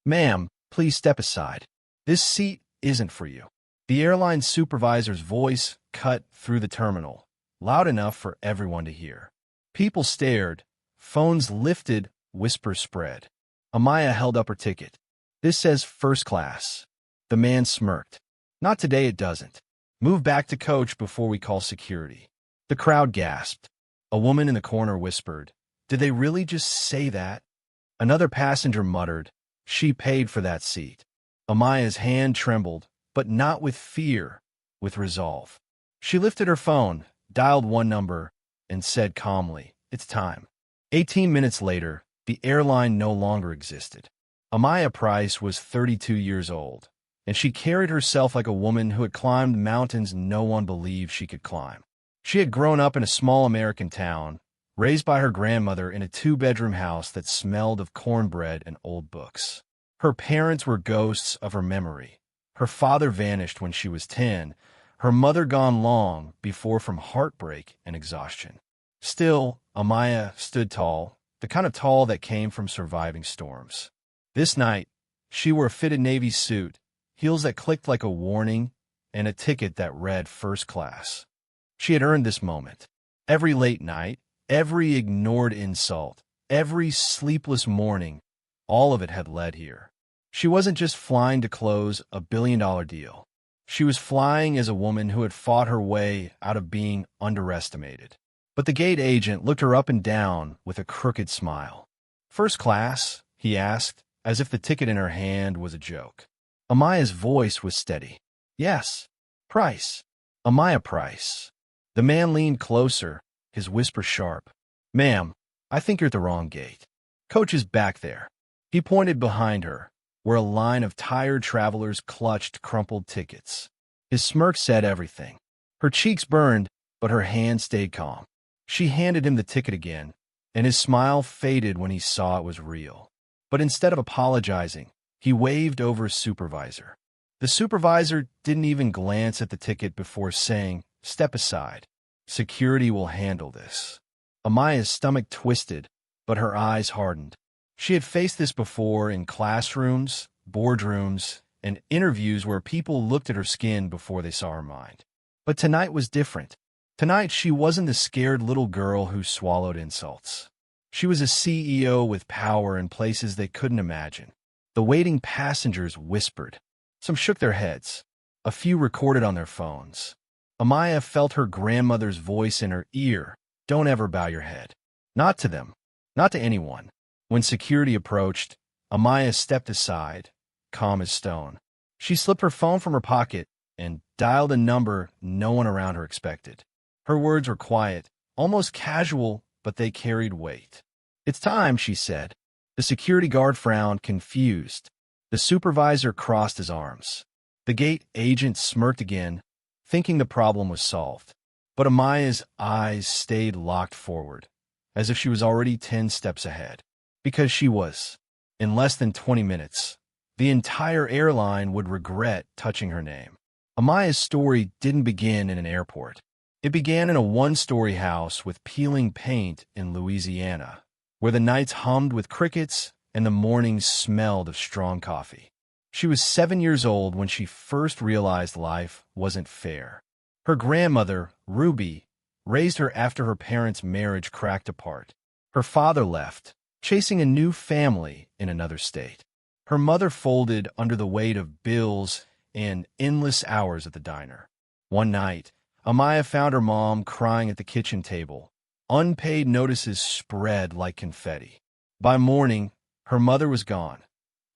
Ma'am, please step aside. This seat isn't for you. The airline supervisor's voice cut through the terminal, loud enough for everyone to hear. People stared, phones lifted, whispers spread. Amaya held up her ticket. This says first class. The man smirked. Not today, it doesn't. Move back to coach before we call security. The crowd gasped. A woman in the corner whispered, "Did they really just say that?" Another passenger muttered, "She paid for that seat." Amaya's hand trembled, but not with fear, with resolve. She lifted her phone, dialed one number, and said calmly, "It's time." 18 minutes later, the airline no longer existed. Amaya Price was 32 years old, and she carried herself like a woman who had climbed mountains no one believed she could climb. She had grown up in a small American town, raised by her grandmother in a two-bedroom house that smelled of cornbread and old books. Her parents were ghosts of her memory. Her father vanished when she was 10, her mother gone long before from heartbreak and exhaustion. Still, Amaya stood tall, the kind of tall that came from surviving storms. This night, she wore a fitted navy suit, heels that clicked like a warning, and a ticket that read first class. She had earned this moment. Every late night, every ignored insult, every sleepless morning, all of it had led here. She wasn't just flying to close a billion-dollar deal. She was flying as a woman who had fought her way out of being underestimated. But the gate agent looked her up and down with a crooked smile. "First class?" he asked, as if the ticket in her hand was a joke. Amaya's voice was steady. "Yes. Price. Amaya Price." The man leaned closer, his whisper sharp. "Ma'am, I think you're at the wrong gate. Coach is back there." He pointed behind her, where a line of tired travelers clutched crumpled tickets. His smirk said everything. Her cheeks burned, but her hand stayed calm. She handed him the ticket again, and his smile faded when he saw it was real. But instead of apologizing, he waved over his supervisor. The supervisor didn't even glance at the ticket before saying, "Step aside. Security will handle this." Amaya's stomach twisted, but her eyes hardened. She had faced this before in classrooms, boardrooms, and interviews where people looked at her skin before they saw her mind. But tonight was different. Tonight she wasn't the scared little girl who swallowed insults. She was a CEO with power in places they couldn't imagine. The waiting passengers whispered. Some shook their heads. A few recorded on their phones. Amaya felt her grandmother's voice in her ear. "Don't ever bow your head." Not to them. Not to anyone. When security approached, Amaya stepped aside, calm as stone. She slipped her phone from her pocket and dialed a number no one around her expected. Her words were quiet, almost casual, but they carried weight. "It's time," she said. The security guard frowned, confused. The supervisor crossed his arms. The gate agent smirked again, thinking the problem was solved. But Amaya's eyes stayed locked forward, as if she was already 10 steps ahead. Because she was. In less than 20 minutes, the entire airline would regret touching her name. Amaya's story didn't begin in an airport. It began in a one-story house with peeling paint in Louisiana, where the nights hummed with crickets and the mornings smelled of strong coffee. She was 7 years old when she first realized life wasn't fair. Her grandmother, Ruby, raised her after her parents' marriage cracked apart. Her father left, chasing a new family in another state. Her mother folded under the weight of bills and endless hours at the diner. One night, Amaya found her mom crying at the kitchen table. Unpaid notices spread like confetti. By morning, her mother was gone,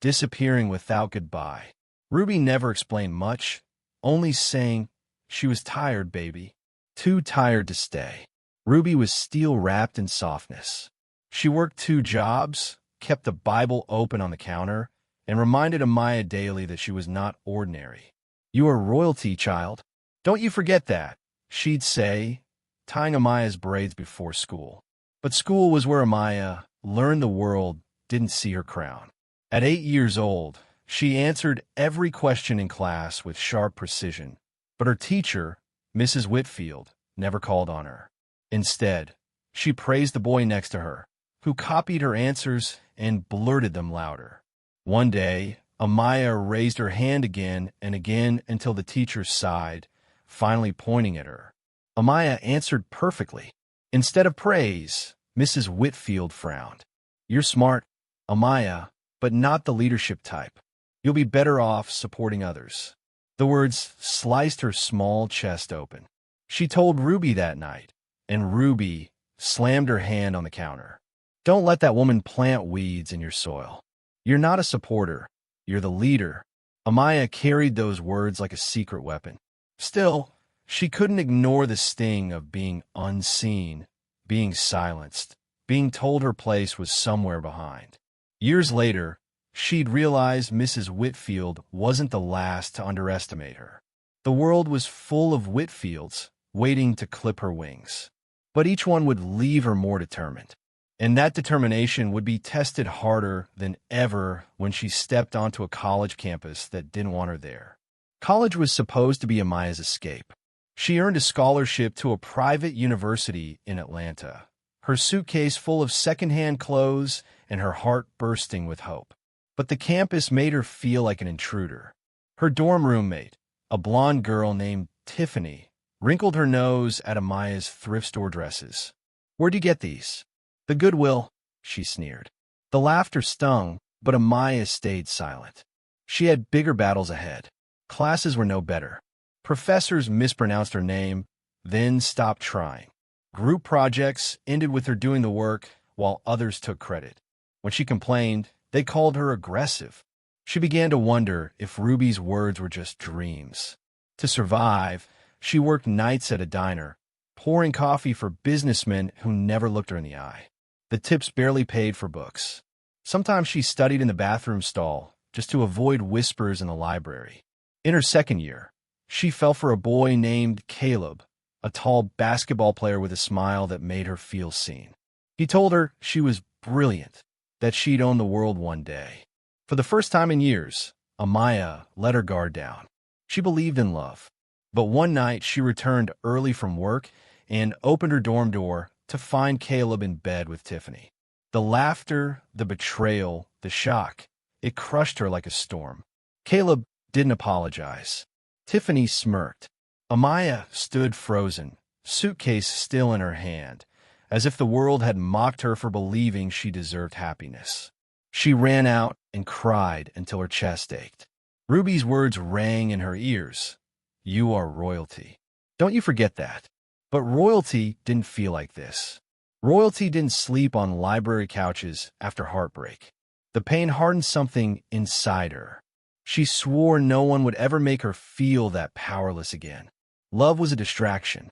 disappearing without goodbye. Ruby never explained much, only saying she was tired, baby, too tired to stay. Ruby was steel-wrapped in softness. She worked 2 jobs, kept the Bible open on the counter, and reminded Amaya daily that she was not ordinary. "You are royalty, child. Don't you forget that," she'd say, tying Amaya's braids before school. But school was where Amaya learned the world didn't see her crown. At 8 years old, she answered every question in class with sharp precision, but her teacher, Mrs. Whitfield, never called on her. Instead, she praised the boy next to her, who copied her answers and blurted them louder. One day, Amaya raised her hand again and again until the teacher sighed, finally pointing at her. Amaya answered perfectly. Instead of praise, Mrs. Whitfield frowned. You're smart, Amaya, but not the leadership type. You'll be better off supporting others. The words sliced her small chest open. She told Ruby that night, and Ruby slammed her hand on the counter. Don't let that woman plant weeds in your soil. You're not a supporter. You're the leader. Amaya carried those words like a secret weapon. Still, she couldn't ignore the sting of being unseen, being silenced, being told her place was somewhere behind. Years later, she'd realized Mrs. Whitfield wasn't the last to underestimate her. The world was full of Whitfields waiting to clip her wings. But each one would leave her more determined. And that determination would be tested harder than ever when she stepped onto a college campus that didn't want her there. College was supposed to be Amaya's escape. She earned a scholarship to a private university in Atlanta, her suitcase full of secondhand clothes and her heart bursting with hope. But the campus made her feel like an intruder. Her dorm roommate, a blonde girl named Tiffany, wrinkled her nose at Amaya's thrift store dresses. Where'd you get these? The Goodwill, she sneered. The laughter stung, but Amaya stayed silent. She had bigger battles ahead. Classes were no better. Professors mispronounced her name, then stopped trying. Group projects ended with her doing the work while others took credit. When she complained, they called her aggressive. She began to wonder if Ruby's words were just dreams. To survive, she worked nights at a diner, pouring coffee for businessmen who never looked her in the eye. The tips barely paid for books. Sometimes she studied in the bathroom stall just to avoid whispers in the library. In her second year, she fell for a boy named Caleb, a tall basketball player with a smile that made her feel seen. He told her she was brilliant, that she'd own the world one day. For the first time in years, Amaya let her guard down. She believed in love. But one night she returned early from work and opened her dorm door to find Caleb in bed with Tiffany. The laughter, the betrayal, the shock, it crushed her like a storm. Caleb didn't apologize. Tiffany smirked. Amaya stood frozen, suitcase still in her hand, as if the world had mocked her for believing she deserved happiness. She ran out and cried until her chest ached. Ruby's words rang in her ears. You are royalty. Don't you forget that. But royalty didn't feel like this. Royalty didn't sleep on library couches after heartbreak. The pain hardened something inside her. She swore no one would ever make her feel that powerless again. Love was a distraction.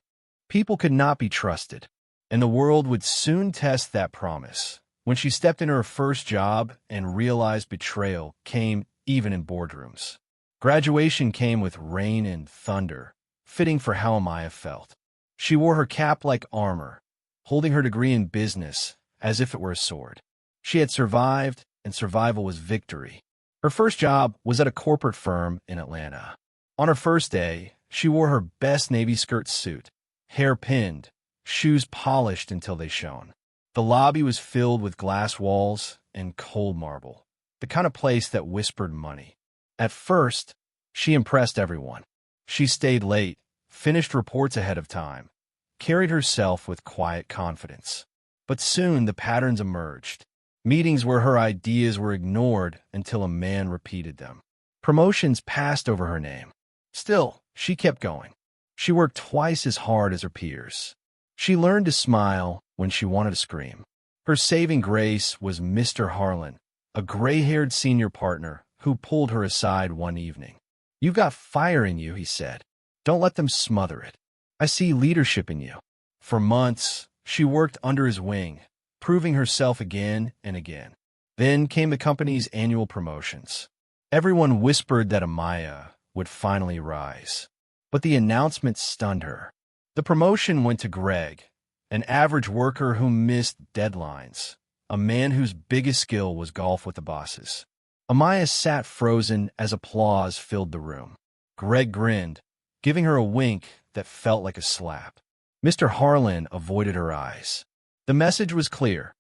People could not be trusted. And the world would soon test that promise. When she stepped into her first job and realized betrayal came even in boardrooms. Graduation came with rain and thunder, fitting for how Amaya felt. She wore her cap like armor, holding her degree in business as if it were a sword. She had survived, and survival was victory. Her first job was at a corporate firm in Atlanta. On her first day, she wore her best navy skirt suit, hair pinned, shoes polished until they shone. The lobby was filled with glass walls and cold marble, the kind of place that whispered money. At first, she impressed everyone. She stayed late, finished reports ahead of time, carried herself with quiet confidence. But soon the patterns emerged. Meetings where her ideas were ignored until a man repeated them. Promotions passed over her name. Still, she kept going. She worked twice as hard as her peers. She learned to smile when she wanted to scream. Her saving grace was Mr. Harlan, a gray-haired senior partner who pulled her aside one evening. You've got fire in you, he said. Don't let them smother it. I see leadership in you. For months, she worked under his wing, proving herself again and again. Then came the company's annual promotions. Everyone whispered that Amaya would finally rise. But the announcement stunned her. The promotion went to Greg, an average worker who missed deadlines, a man whose biggest skill was golf with the bosses. Amaya sat frozen as applause filled the room. Greg grinned, giving her a wink that felt like a slap. Mr. Harlan avoided her eyes. The message was clear.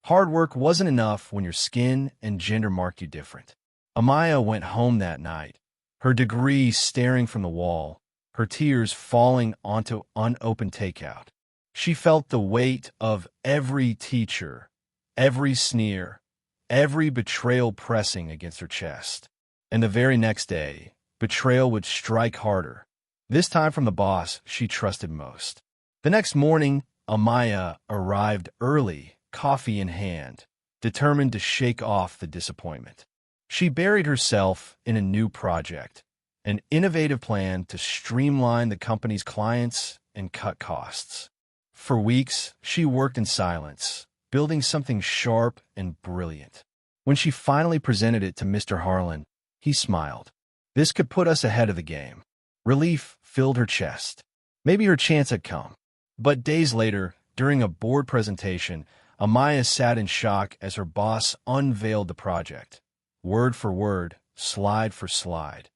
Hard work wasn't enough when your skin and gender marked you different. Amaya went home that night, her degree staring from the wall, her tears falling onto unopened takeout. She felt the weight of every teacher, every sneer, every betrayal pressing against her chest. And the very next day, betrayal would strike harder, this time from the boss she trusted most. The next morning, Amaya arrived early, coffee in hand, determined to shake off the disappointment. She buried herself in a new project, an innovative plan to streamline the company's clients and cut costs. For weeks, she worked in silence, building something sharp and brilliant. When she finally presented it to Mr. Harlan, he smiled. This could put us ahead of the game. Relief filled her chest. Maybe her chance had come. But days later, during a board presentation, Amaya sat in shock as her boss unveiled the project, word for word, slide for slide,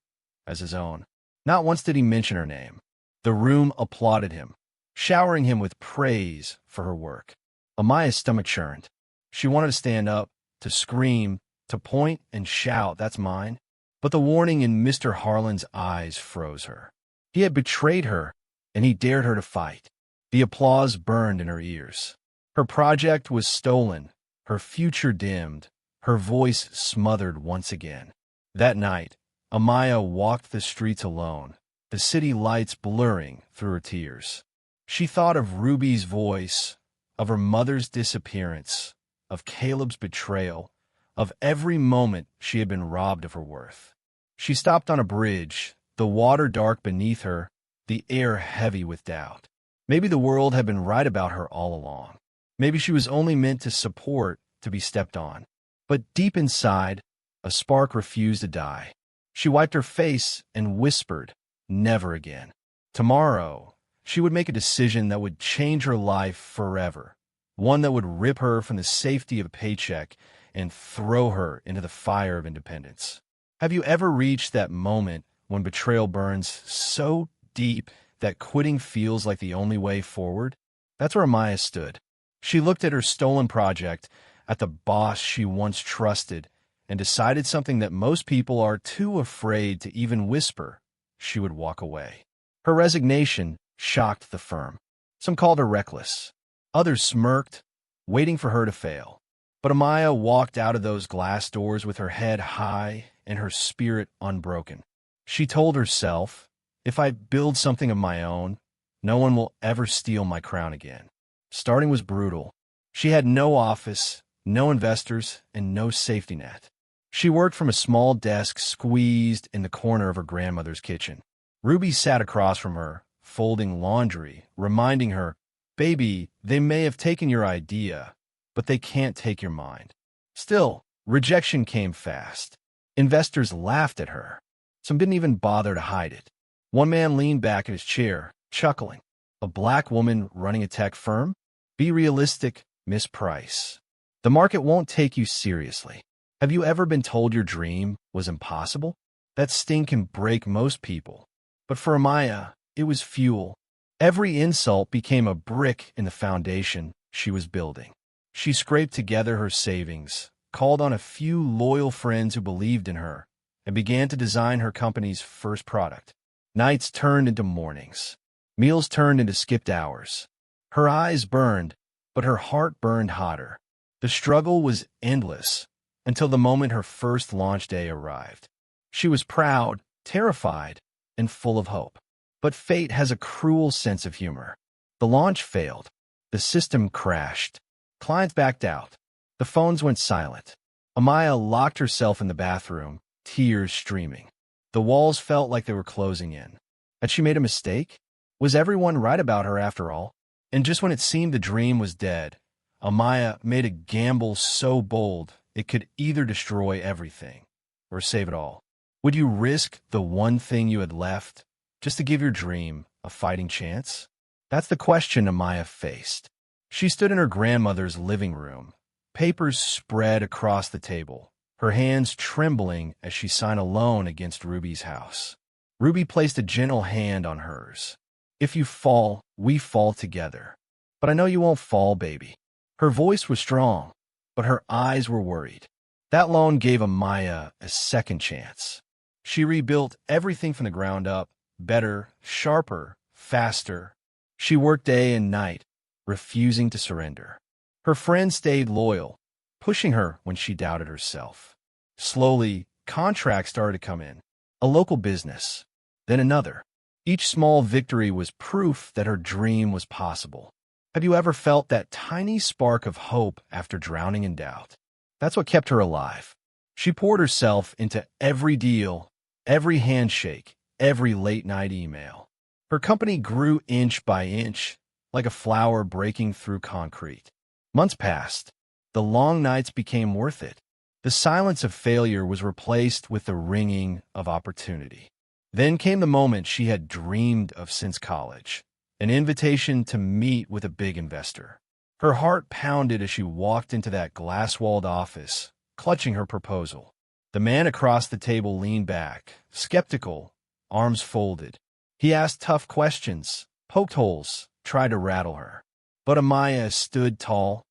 as his own. Not once did he mention her name. The room applauded him, showering him with praise for her work. Amaya's stomach churned. She wanted to stand up, to scream, to point and shout, "That's mine." But the warning in Mr. Harlan's eyes froze her. He had betrayed her, and he dared her to fight. The applause burned in her ears. Her project was stolen, her future dimmed, her voice smothered once again. That night, Amaya walked the streets alone, the city lights blurring through her tears. She thought of Ruby's voice, of her mother's disappearance, of Caleb's betrayal, of every moment she had been robbed of her worth. She stopped on a bridge, the water dark beneath her, the air heavy with doubt. Maybe the world had been right about her all along. Maybe she was only meant to support, to be stepped on. But deep inside, a spark refused to die. She wiped her face and whispered, "Never again." Tomorrow, she would make a decision that would change her life forever, one that would rip her from the safety of a paycheck and throw her into the fire of independence. Have you ever reached that moment when betrayal burns so deep that quitting feels like the only way forward? That's where Amaya stood. She looked at her stolen project, at the boss she once trusted, and decided something that most people are too afraid to even whisper. She would walk away. Her resignation shocked the firm. Some called her reckless. Others smirked, waiting for her to fail. But Amaya walked out of those glass doors with her head high and her spirit unbroken. She told herself, "If I build something of my own, no one will ever steal my crown again." Starting was brutal. She had no office, no investors, and no safety net. She worked from a small desk squeezed in the corner of her grandmother's kitchen. Ruby sat across from her, folding laundry, reminding her, "Baby, they may have taken your idea, but they can't take your mind." Still, rejection came fast. Investors laughed at her. Some didn't even bother to hide it. One man leaned back in his chair, chuckling. "A black woman running a tech firm? Be realistic, Miss Price. The market won't take you seriously. Have you ever been told your dream was impossible? That sting can break most people. But for Amaya, it was fuel. Every insult became a brick in the foundation she was building. She scraped together her savings, called on a few loyal friends who believed in her, and began to design her company's first product. Nights turned into mornings. Meals turned into skipped hours. Her eyes burned, but her heart burned hotter. The struggle was endless until the moment her first launch day arrived. She was proud, terrified, and full of hope. But fate has a cruel sense of humor. The launch failed. The system crashed. Clients backed out. The phones went silent. Amaya locked herself in the bathroom, tears streaming. The walls felt like they were closing in. Had she made a mistake? Was everyone right about her after all? And just when it seemed the dream was dead, Amaya made a gamble so bold it could either destroy everything or save it all. Would you risk the one thing you had left just to give your dream a fighting chance? That's the question Amaya faced. She stood in her grandmother's living room, papers spread across the table, her hands trembling as she signed a loan against Ruby's house. Ruby placed a gentle hand on hers. "If you fall, we fall together. But I know you won't fall, baby." Her voice was strong, but her eyes were worried. That loan gave Amaya a second chance. She rebuilt everything from the ground up, better, sharper, faster. She worked day and night, refusing to surrender. Her friends stayed loyal, pushing her when she doubted herself. Slowly, contracts started to come in. A local business, then another. Each small victory was proof that her dream was possible. Have you ever felt that tiny spark of hope after drowning in doubt? That's what kept her alive. She poured herself into every deal, every handshake, every late-night email. Her company grew inch by inch, like a flower breaking through concrete. Months passed. The long nights became worth it. The silence of failure was replaced with the ringing of opportunity. Then came the moment she had dreamed of since college, an invitation to meet with a big investor. Her heart pounded as she walked into that glass-walled office, clutching her proposal. The man across the table leaned back, skeptical, arms folded. He asked tough questions, poked holes, tried to rattle her. But Amaya stood tall,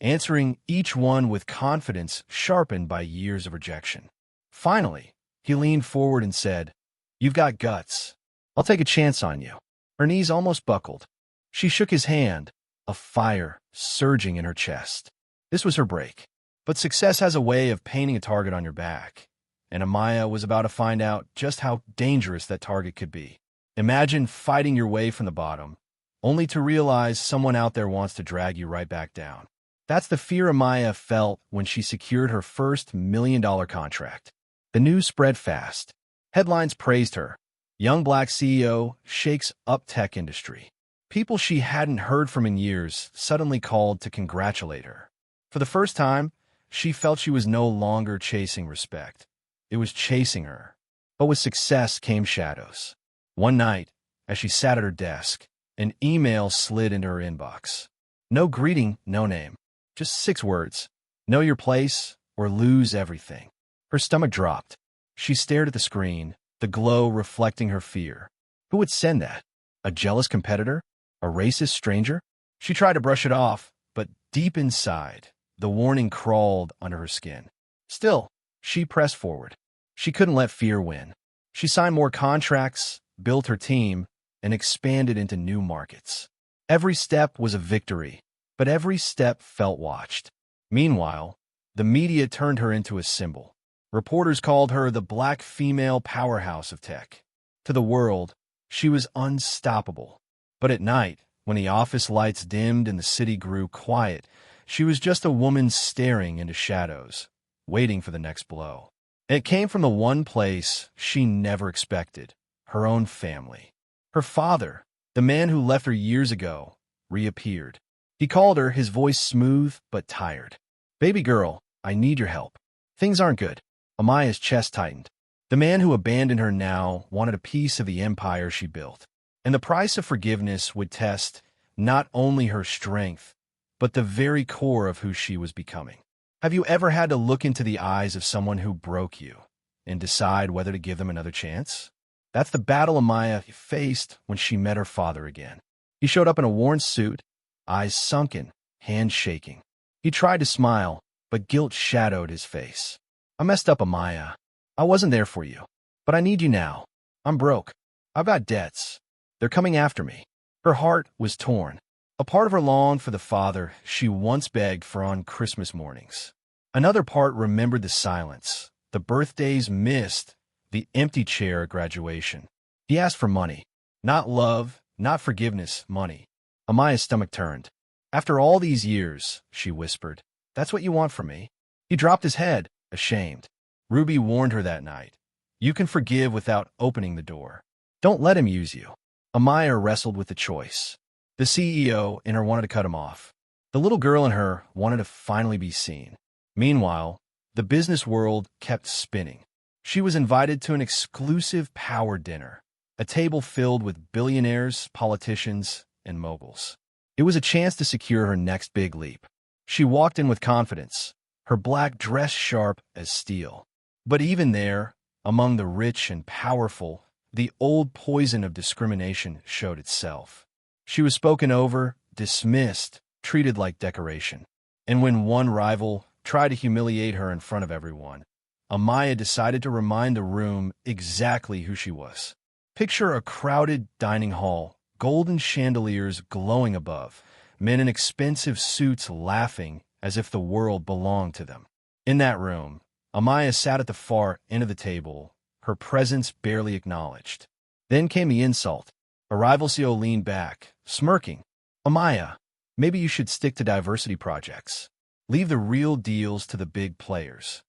answering each one with confidence sharpened by years of rejection. Finally, he leaned forward and said, "You've got guts. I'll take a chance on you." Her knees almost buckled. She shook his hand, a fire surging in her chest. This was her break. But success has a way of painting a target on your back, and Amaya was about to find out just how dangerous that target could be. Imagine fighting your way from the bottom, only to realize someone out there wants to drag you right back down. That's the fear Amaya felt when she secured her first $1 million contract. The news spread fast. Headlines praised her. Young black CEO shakes up tech industry. People she hadn't heard from in years suddenly called to congratulate her. For the first time, she felt she was no longer chasing respect. It was chasing her. But with success came shadows. One night, as she sat at her desk, an email slid into her inbox. No greeting, no name. Just 6 words. Know your place or lose everything. Her stomach dropped. She stared at the screen, the glow reflecting her fear. Who would send that? A jealous competitor? A racist stranger? She tried to brush it off, but deep inside, the warning crawled under her skin. Still, she pressed forward. She couldn't let fear win. She signed more contracts, built her team, and expanded into new markets. Every step was a victory, but every step felt watched. Meanwhile, the media turned her into a symbol. Reporters called her the black female powerhouse of tech. To the world, she was unstoppable. But at night, when the office lights dimmed and the city grew quiet, she was just a woman staring into shadows, waiting for the next blow. It came from the one place she never expected, her own family. Her father, the man who left her years ago, reappeared. He called her, his voice smooth but tired. "Baby girl, I need your help. Things aren't good." Amaya's chest tightened. The man who abandoned her now wanted a piece of the empire she built. And the price of forgiveness would test not only her strength, but the very core of who she was becoming. Have you ever had to look into the eyes of someone who broke you and decide whether to give them another chance? That's the battle Amaya faced when she met her father again. He showed up in a worn suit, eyes sunken, hands shaking. He tried to smile, but guilt shadowed his face. "I messed up, Amaya. I wasn't there for you. But I need you now. I'm broke. I've got debts. They're coming after me." Her heart was torn. A part of her longed for the father she once begged for on Christmas mornings. Another part remembered the silence, the birthdays missed, the empty chair at graduation. He asked for money. Not love, not forgiveness, money. Amaya's stomach turned. "After all these years," she whispered, "that's what you want from me?" He dropped his head, ashamed. Ruby warned her that night. You can forgive without opening the door. Don't let him use you. Amaya wrestled with the choice. The CEO in her wanted to cut him off. The little girl in her wanted to finally be seen. Meanwhile, the business world kept spinning. She was invited to an exclusive power dinner, a table filled with billionaires, politicians, and moguls. It was a chance to secure her next big leap. She walked in with confidence, her black dress sharp as steel. But even there, among the rich and powerful, the old poison of discrimination showed itself. She was spoken over, dismissed, treated like decoration. And when one rival try to humiliate her in front of everyone, Amaya decided to remind the room exactly who she was. Picture a crowded dining hall, golden chandeliers glowing above, men in expensive suits laughing as if the world belonged to them. In that room, Amaya sat at the far end of the table, her presence barely acknowledged. Then came the insult. A rival CEO leaned back, smirking. Amaya, maybe you should stick to diversity projects. Leave the real deals to the big players.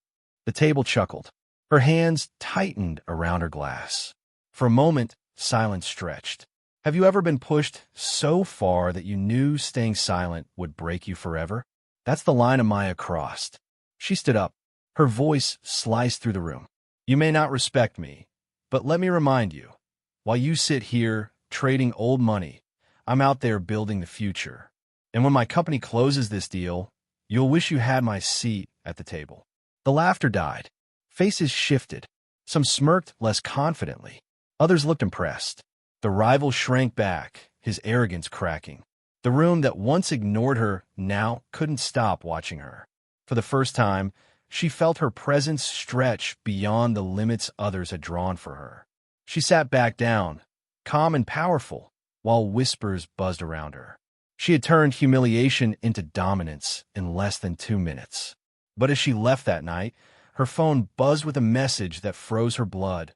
The table chuckled. Her hands tightened around her glass. For a moment, silence stretched. Have you ever been pushed so far that you knew staying silent would break you forever? That's the line Amaya crossed. She stood up. Her voice sliced through the room. You may not respect me, but let me remind you, while you sit here trading old money, I'm out there building the future. And when my company closes this deal, you'll wish you had my seat at the table. The laughter died. Faces shifted. Some smirked less confidently. Others looked impressed. The rival shrank back, his arrogance cracking. The room that once ignored her now couldn't stop watching her. For the first time, she felt her presence stretch beyond the limits others had drawn for her. She sat back down, calm and powerful, while whispers buzzed around her. She had turned humiliation into dominance in less than 2 minutes. But as she left that night, her phone buzzed with a message that froze her blood.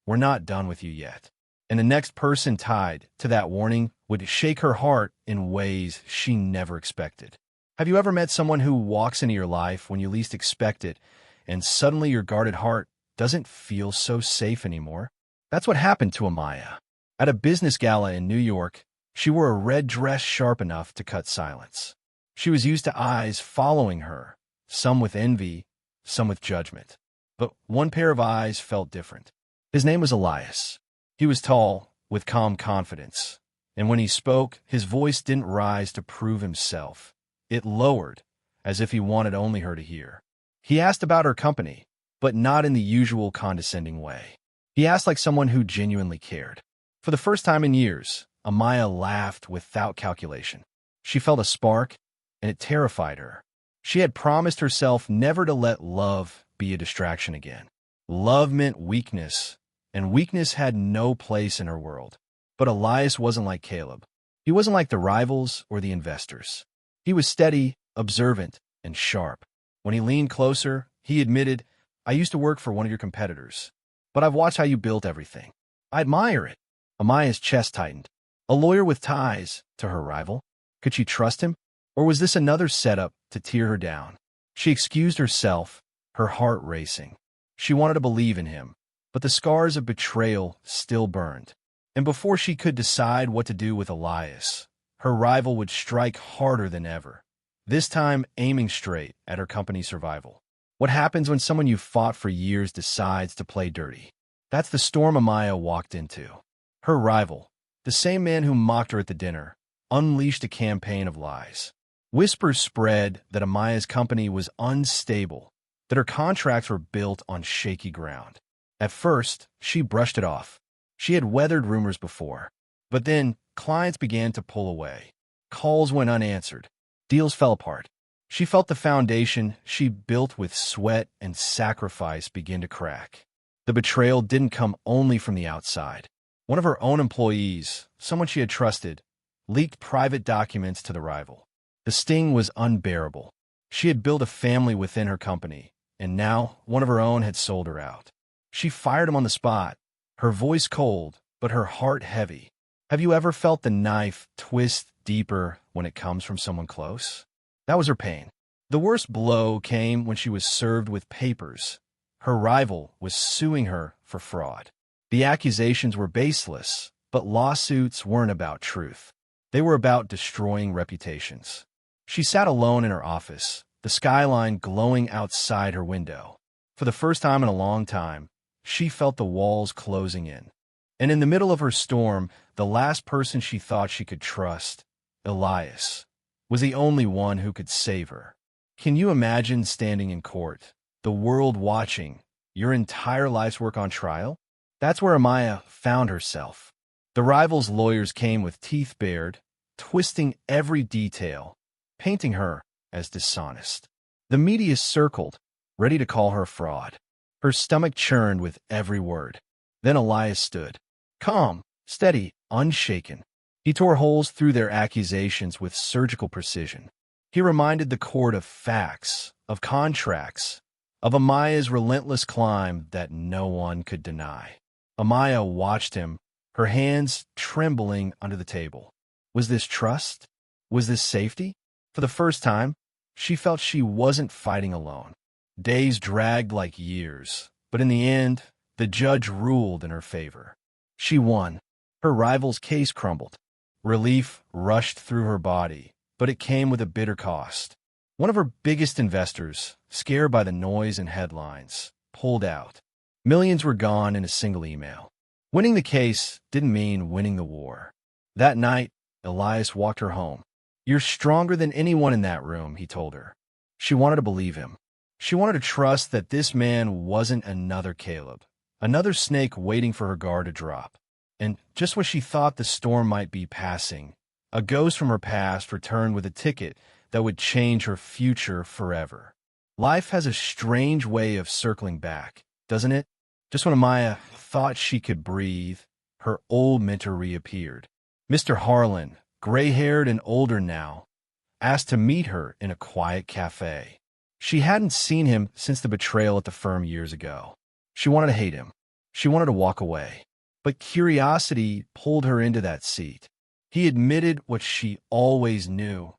We're not done with you yet. And the next person tied to that warning would shake her heart in ways she never expected. Have you ever met someone who walks into your life when you least expect it, and suddenly your guarded heart doesn't feel so safe anymore? That's what happened to Amaya. At a business gala in New York, she wore a red dress sharp enough to cut silence. She was used to eyes following her, some with envy, some with judgment. But one pair of eyes felt different. His name was Elias. He was tall, with calm confidence, and when he spoke, his voice didn't rise to prove himself. It lowered, as if he wanted only her to hear. He asked about her company, but not in the usual condescending way. He asked like someone who genuinely cared. For the first time in years, Amaya laughed without calculation. She felt a spark, and it terrified her. She had promised herself never to let love be a distraction again. Love meant weakness, and weakness had no place in her world. But Elias wasn't like Caleb. He wasn't like the rivals or the investors. He was steady, observant, and sharp. When he leaned closer, he admitted, I used to work for one of your competitors, but I've watched how you built everything. I admire it. Amaya's chest tightened. A lawyer with ties to her rival? Could she trust him? Or was this another setup to tear her down? She excused herself, her heart racing. She wanted to believe in him, but the scars of betrayal still burned. And before she could decide what to do with Elias, her rival would strike harder than ever, this time aiming straight at her company's survival. What happens when someone you've fought for years decides to play dirty? That's the storm Amaya walked into. Her rival, the same man who mocked her at the dinner, unleashed a campaign of lies. Whispers spread that Amaya's company was unstable, that her contracts were built on shaky ground. At first, she brushed it off. She had weathered rumors before. But then, clients began to pull away. Calls went unanswered. Deals fell apart. She felt the foundation she built with sweat and sacrifice begin to crack. The betrayal didn't come only from the outside. One of her own employees, someone she had trusted, leaked private documents to the rival. The sting was unbearable. She had built a family within her company, and now one of her own had sold her out. She fired him on the spot, her voice cold, but her heart heavy. Have you ever felt the knife twist deeper when it comes from someone close? That was her pain. The worst blow came when she was served with papers. Her rival was suing her for fraud. The accusations were baseless, but lawsuits weren't about truth. They were about destroying reputations. She sat alone in her office, the skyline glowing outside her window. For the first time in a long time, she felt the walls closing in. And in the middle of her storm, the last person she thought she could trust, Elias, was the only one who could save her. Can you imagine standing in court, the world watching, your entire life's work on trial? That's where Amaya found herself. The rival's lawyers came with teeth bared, twisting every detail, painting her as dishonest. The media circled, ready to call her a fraud. Her stomach churned with every word. Then Elias stood, calm, steady, unshaken. He tore holes through their accusations with surgical precision. He reminded the court of facts, of contracts, of Amaya's relentless climb that no one could deny. Amaya watched him, her hands trembling under the table. Was this trust? Was this safety? For the first time, she felt she wasn't fighting alone. Days dragged like years, but in the end, the judge ruled in her favor. She won. Her rival's case crumbled. Relief rushed through her body, but it came with a bitter cost. One of her biggest investors, scared by the noise and headlines, pulled out. Millions were gone in a single email. Winning the case didn't mean winning the war. That night, Elias walked her home. "You're stronger than anyone in that room," he told her. She wanted to believe him. She wanted to trust that this man wasn't another Caleb, another snake waiting for her guard to drop. And just when she thought the storm might be passing, a ghost from her past returned with a ticket that would change her future forever. Life has a strange way of circling back, doesn't it? Just when Amaya thought she could breathe, her old mentor reappeared. Mr. Harlan, gray-haired and older now, asked to meet her in a quiet cafe. She hadn't seen him since the betrayal at the firm years ago. She wanted to hate him. She wanted to walk away. But curiosity pulled her into that seat. He admitted what she always knew,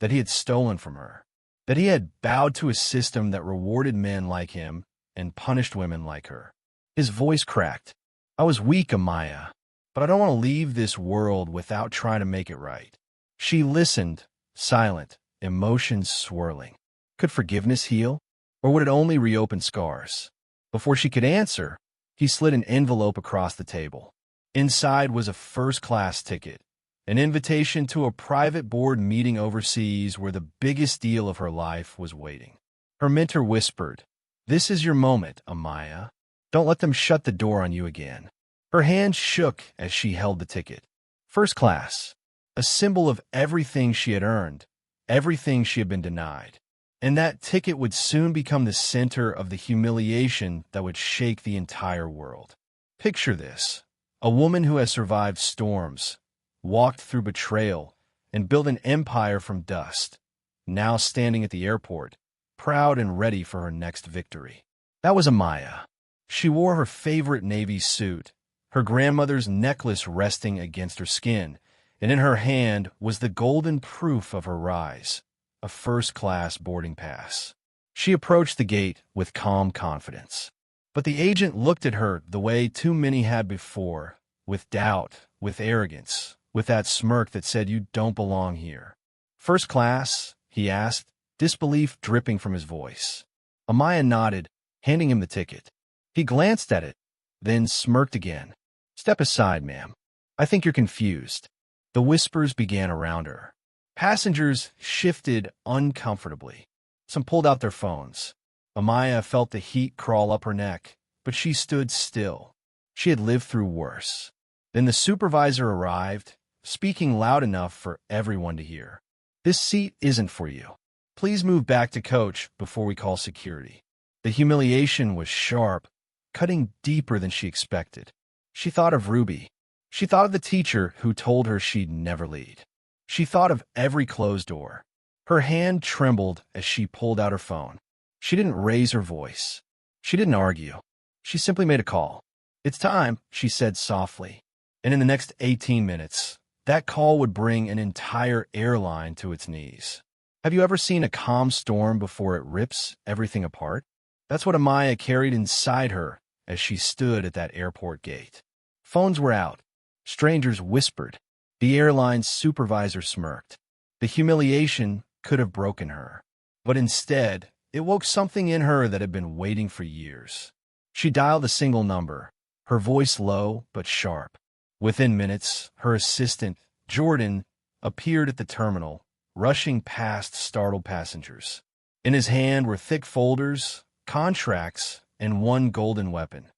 that he had stolen from her, that he had bowed to a system that rewarded men like him and punished women like her. His voice cracked. "I was weak, Amaya, but I don't want to leave this world without trying to make it right." She listened, silent, emotions swirling. Could forgiveness heal? Or would it only reopen scars? Before she could answer, he slid an envelope across the table. Inside was a first-class ticket, an invitation to a private board meeting overseas where the biggest deal of her life was waiting. Her mentor whispered, "This is your moment, Amaya. Don't let them shut the door on you again." Her hand shook as she held the ticket. First class, a symbol of everything she had earned, everything she had been denied. And that ticket would soon become the center of the humiliation that would shake the entire world. Picture this: a woman who has survived storms, walked through betrayal, and built an empire from dust, now standing at the airport, proud and ready for her next victory. That was Amaya. She wore her favorite navy suit, her grandmother's necklace resting against her skin, and in her hand was the golden proof of her rise, a first-class boarding pass. She approached the gate with calm confidence. But the agent looked at her the way too many had before, with doubt, with arrogance, with that smirk that said, "You don't belong here." "First class?" he asked, disbelief dripping from his voice. Amaya nodded, handing him the ticket. He glanced at it, then smirked again. "Step aside, ma'am. I think you're confused." The whispers began around her. Passengers shifted uncomfortably. Some pulled out their phones. Amaya felt the heat crawl up her neck, but she stood still. She had lived through worse. Then the supervisor arrived, speaking loud enough for everyone to hear. "This seat isn't for you. Please move back to coach before we call security." The humiliation was sharp, cutting deeper than she expected. She thought of Ruby. She thought of the teacher who told her she'd never lead. She thought of every closed door. Her hand trembled as she pulled out her phone. She didn't raise her voice. She didn't argue. She simply made a call. "It's time," she said softly. And in the next 18 minutes, that call would bring an entire airline to its knees. Have you ever seen a calm storm before it rips everything apart? That's what Amaya carried inside her as she stood at that airport gate. Phones were out. Strangers whispered. The airline's supervisor smirked. The humiliation could have broken her. But instead, it woke something in her that had been waiting for years. She dialed a single number, her voice low but sharp. Within minutes, her assistant, Jordan, appeared at the terminal, rushing past startled passengers. In his hand were thick folders, contracts, and one golden weapon.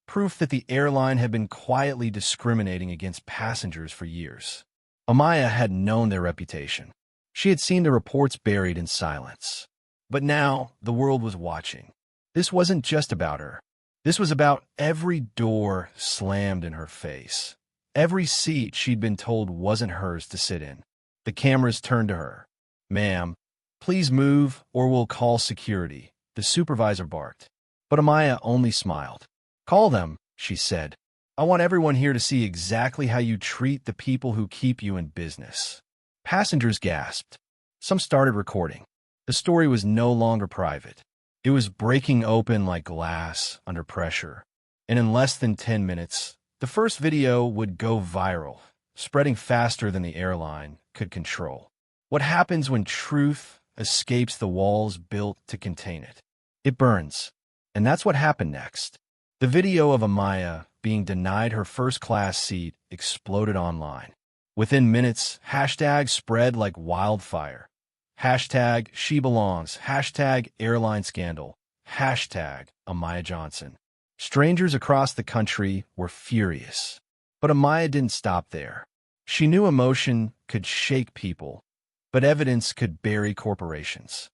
Proof that the airline had been quietly discriminating against passengers for years. Amaya had known their reputation. She had seen the reports buried in silence. But now the world was watching. This wasn't just about her. This was about every door slammed in her face. Every seat she'd been told wasn't hers to sit in. The cameras turned to her. "Ma'am, please move or we'll call security," the supervisor barked. But Amaya only smiled. "Call them," she said. "I want everyone here to see exactly how you treat the people who keep you in business." Passengers gasped. Some started recording. The story was no longer private. It was breaking open like glass under pressure. And in less than 10 minutes, the first video would go viral, spreading faster than the airline could control. What happens when truth escapes the walls built to contain it? It burns. And that's what happened next. The video of Amaya being denied her first-class seat exploded online. Within minutes, hashtags spread like wildfire. Hashtag she belongs, hashtag airline scandal, hashtag Amaya Johnson. Strangers across the country were furious. But Amaya didn't stop there. She knew emotion could shake people, but evidence could bury corporations.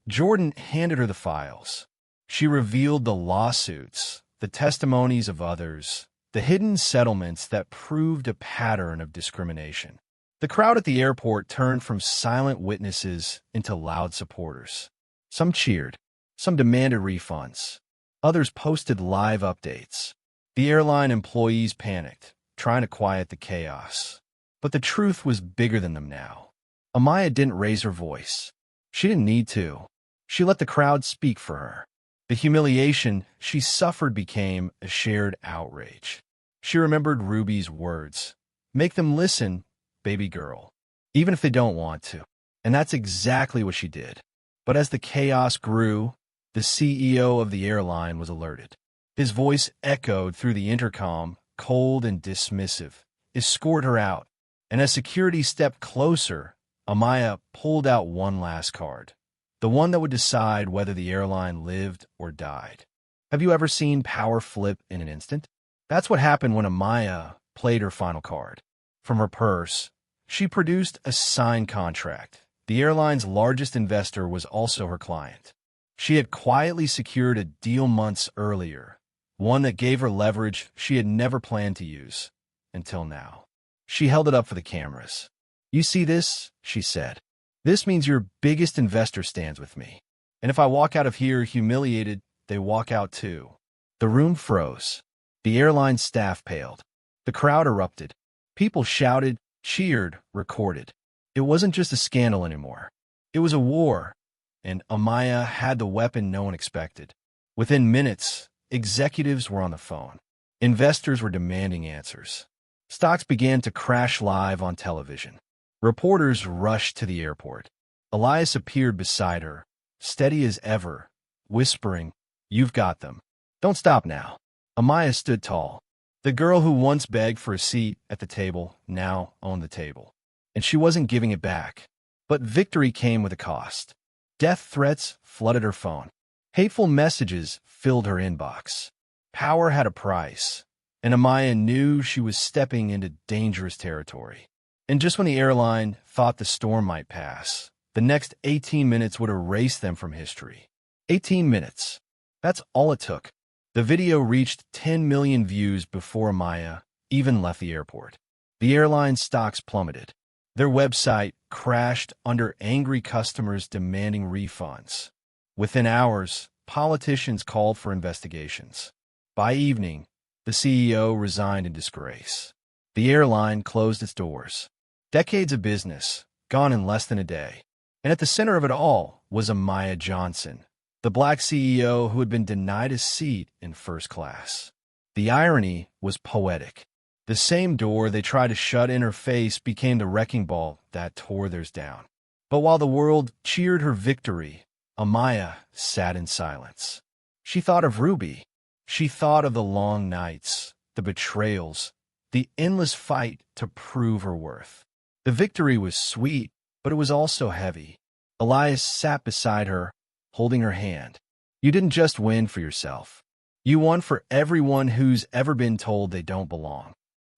Jordan handed her the files. She revealed the lawsuits, the testimonies of others, the hidden settlements that proved a pattern of discrimination. The crowd at the airport turned from silent witnesses into loud supporters. Some cheered. Some demanded refunds. Others posted live updates. The airline employees panicked, trying to quiet the chaos. But the truth was bigger than them now. Amaya didn't raise her voice. She didn't need to. She let the crowd speak for her. The humiliation she suffered became a shared outrage. She remembered Ruby's words. "Make them listen, baby girl, even if they don't want to." And that's exactly what she did. But as the chaos grew, the CEO of the airline was alerted. His voice echoed through the intercom, cold and dismissive. Escort her out. And as security stepped closer, Amaya pulled out one last card. The one that would decide whether the airline lived or died. Have you ever seen power flip in an instant? That's what happened when Amaya played her final card. From her purse, she produced a signed contract. The airline's largest investor was also her client. She had quietly secured a deal months earlier, one that gave her leverage she had never planned to use, until now. She held it up for the cameras. "You see this?" she said. "This means your biggest investor stands with me. And if I walk out of here humiliated, they walk out too." The room froze. The airline staff paled. The crowd erupted. People shouted, cheered, recorded. It wasn't just a scandal anymore. It was a war, and Amaya had the weapon no one expected. Within minutes, executives were on the phone. Investors were demanding answers. Stocks began to crash live on television. Reporters rushed to the airport. Elias appeared beside her, steady as ever, whispering, "You've got them. Don't stop now." Amaya stood tall. The girl who once begged for a seat at the table now owned the table. And she wasn't giving it back. But victory came with a cost. Death threats flooded her phone. Hateful messages filled her inbox. Power had a price, and Amaya knew she was stepping into dangerous territory. And just when the airline thought the storm might pass, the next 18 minutes would erase them from history. 18 minutes. That's all it took. The video reached 10 million views before Amaya even left the airport. The airline's stocks plummeted. Their website crashed under angry customers demanding refunds. Within hours, politicians called for investigations. By evening, the CEO resigned in disgrace. The airline closed its doors. Decades of business, gone in less than a day. And at the center of it all was Amaya Johnson, the black CEO who had been denied a seat in first class. The irony was poetic. The same door they tried to shut in her face became the wrecking ball that tore theirs down. But while the world cheered her victory, Amaya sat in silence. She thought of Ruby. She thought of the long nights, the betrayals, the endless fight to prove her worth. The victory was sweet, but it was also heavy. Elias sat beside her, holding her hand. "You didn't just win for yourself. You won for everyone who's ever been told they don't belong."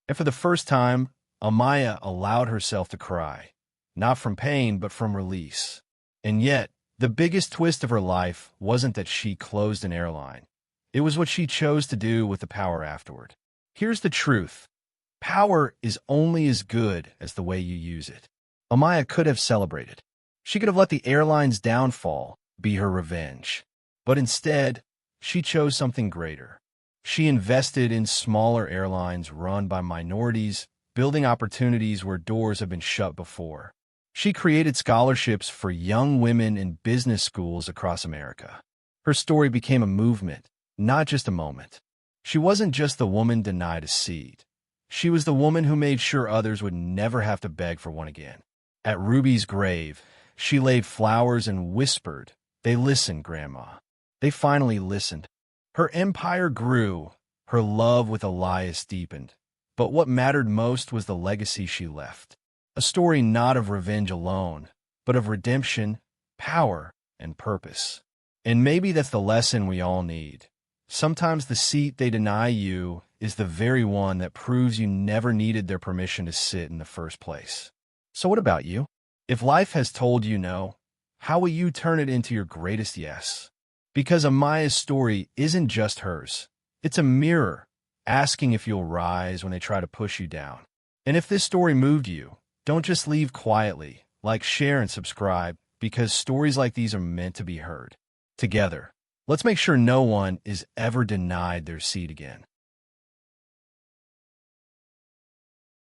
And for the first time, Amaya allowed herself to cry, not from pain, but from release. And yet, The biggest twist of her life wasn't that she closed an airline. It was what she chose to do with the power afterward. Here's the truth. Power is only as good as the way you use it. Amaya could have celebrated. She could have let the airline's downfall be her revenge. But instead, she chose something greater. She invested in smaller airlines run by minorities, building opportunities where doors have been shut before. She created scholarships for young women in business schools across America. Her story became a movement, not just a moment. She wasn't just the woman denied a seat. She was the woman who made sure others would never have to beg for one again. At Ruby's grave, she laid flowers and whispered, "They listened, Grandma." They finally listened. Her empire grew. Her love with Elias deepened. But what mattered most was the legacy she left. A story not of revenge alone, but of redemption, power, and purpose. And maybe that's the lesson we all need. Sometimes the seat they deny you is the very one that proves you never needed their permission to sit in the first place. So what about you? If life has told you no, how will you turn it into your greatest yes? Because Amaya's story isn't just hers. It's a mirror, asking if you'll rise when they try to push you down. And if this story moved you, don't just leave quietly. Like, share, and subscribe, because stories like these are meant to be heard. Together, let's make sure no one is ever denied their seat again.